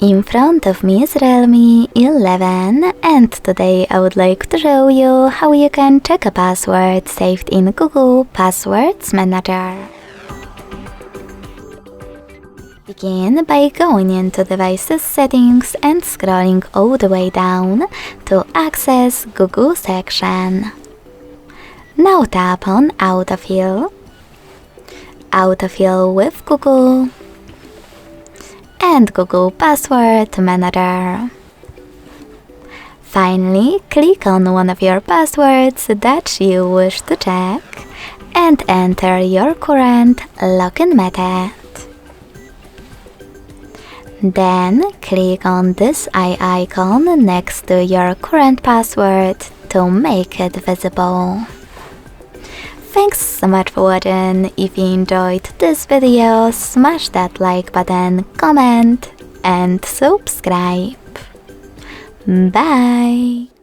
In front of me is REALME 11 and today I would like to show you how you can check a password saved in Google Passwords Manager. Begin by going into Devices Settings and scrolling all the way down to access Google section. Now tap on Autofill, Autofill with Google, and Google Password Manager. Finally, click on one of your passwords that you wish to check and enter your current login method. Then click on this eye icon next to your current password to make it visible. Thanks so much for watching. If you enjoyed this video, smash that like button, comment and subscribe. Bye!